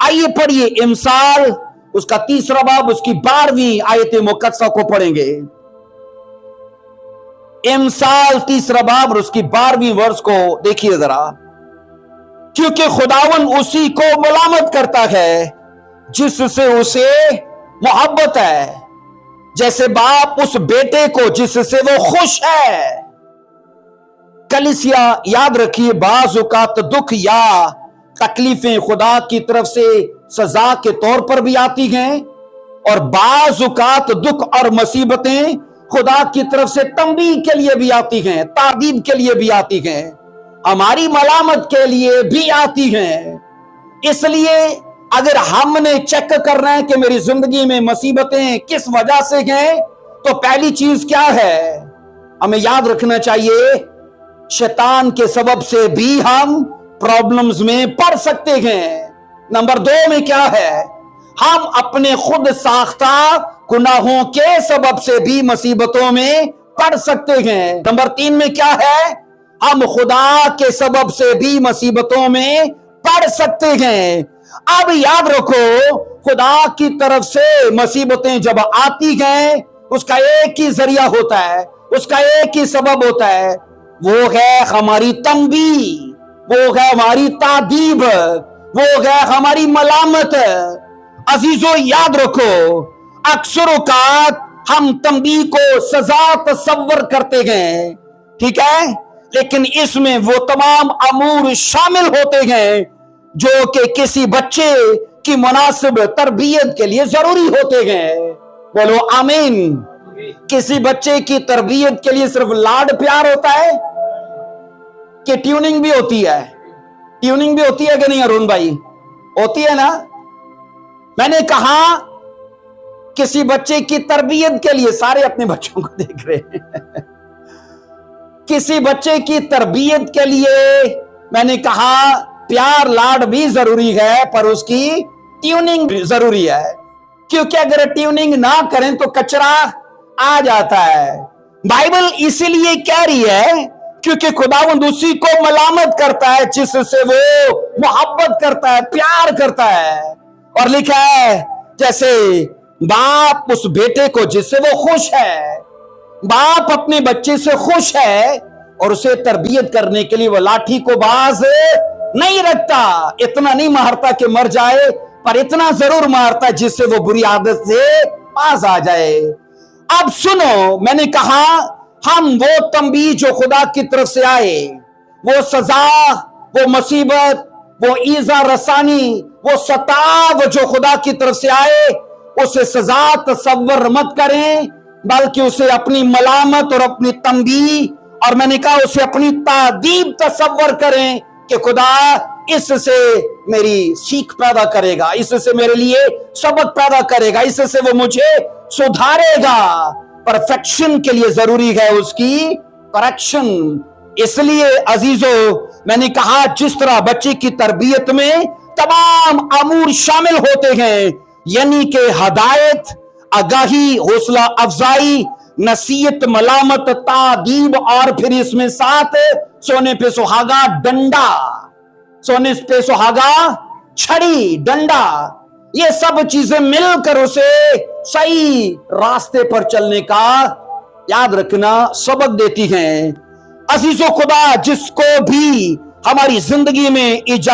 आइए पढ़िए इमसाल उसका 3रा बाब उसकी 12वीं आयत मुकद्दसा को पढ़ेंगे। इमसाल 3रा बाब और उसकी 12वीं वर्ष को देखिए जरा। क्योंकि खुदावन उसी को मलामत करता है जिससे उसे मोहब्बत है, जैसे बाप उस बेटे को जिससे वो खुश है। कलीसिया याद रखिए, बाज़ औक़ात दुख या तकलीफें खुदा की तरफ से सजा के तौर पर भी आती हैं और बाज़ औक़ात दुख और मुसीबतें खुदा की तरफ से तंबीह के लिए भी आती हैं, तादीब के लिए भी आती हैं, हमारी मलामत के लिए भी आती हैं। इसलिए अगर हमने चेक करना है कि मेरी जिंदगी में मुसीबतें किस वजह से हैं, तो पहली चीज क्या है, हमें याद रखना चाहिए शैतान के सबब से भी हम प्रॉब्लम्स में पड़ सकते हैं। नंबर 2 में क्या है, हम अपने खुद साख्ता गुनाहों के सबब से भी मुसीबतों में पड़ सकते हैं। नंबर 3 में क्या है, हम खुदा के सबब से भी मुसीबतों में पड़ सकते हैं। अब याद रखो, खुदा की तरफ से मुसीबतें जब आती हैं उसका एक ही जरिया होता है, उसका एक ही सबब होता है, वो है हमारी तंबीह, वो है हमारी तादीब, वो है हमारी मलामत। अजीजों याद रखो, अक्सर औकात हम तंबीह को सजा तसव्वुर करते हैं, ठीक है, लेकिन इसमें वो तमाम अमूर शामिल होते हैं जो कि किसी बच्चे की मुनासिब तरबियत के लिए जरूरी होते हैं। बोलो आमीन। किसी बच्चे की तरबियत के लिए सिर्फ लाड प्यार होता है कि ट्यूनिंग भी होती है? ट्यूनिंग भी होती है कि नहीं अरुण भाई? होती है ना। मैंने कहा किसी बच्चे की तरबियत के लिए, सारे अपने बच्चों को देख रहे हैं किसी बच्चे की तरबियत के लिए मैंने कहा प्यार लाड भी जरूरी है, पर उसकी ट्यूनिंग भी जरूरी है, क्योंकि अगर ट्यूनिंग ना करें तो कचरा आ जाता है। बाइबल इसीलिए कह रही है क्योंकि खुदावंद उसी को मलामत करता है जिससे वो मोहब्बत करता है, प्यार करता है। और लिखा है जैसे बाप उस बेटे को जिससे वो खुश है, बाप अपने बच्चे से खुश है और उसे तरबियत करने के लिए वो लाठी को बाज नहीं रखता, इतना नहीं मारता कि मर जाए, पर इतना जरूर मारता जिससे वो बुरी आदत से पास आ जाए। अब सुनो, मैंने कहा हम वो तंबीह जो खुदा की तरफ से आए, वो सजा, वो मुसीबत, वो ईजा रसानी, वो सताव जो खुदा की तरफ से आए, उसे सजा तसव्वुर मत करें, बल्कि उसे अपनी मलामत और अपनी तंबीह, और मैंने कहा उसे अपनी तादीब तसव्वुर करें कि खुदा इससे मेरी सीख पैदा करेगा, इससे मेरे लिए सबक पैदा करेगा, इससे वो मुझे सुधारेगा। परफेक्शन के लिए जरूरी है उसकी करेक्शन। इसलिए अजीजों, मैंने कहा जिस तरह बच्चे की तरबियत में तमाम अमूर शामिल होते हैं, यानी कि हदायत, आगाही, हौसला अफजाई, नसीहत, मलामत, तादीब, और फिर इसमें साथ सोने पे सुहागा डंडा, सोने पे सुहागा छड़ी, डंडा, ये सब चीजें मिलकर उसे सही रास्ते पर चलने का याद रखना सबक देती हैं। अजीजों खुदा जिसको भी हमारी जिंदगी में इजाजत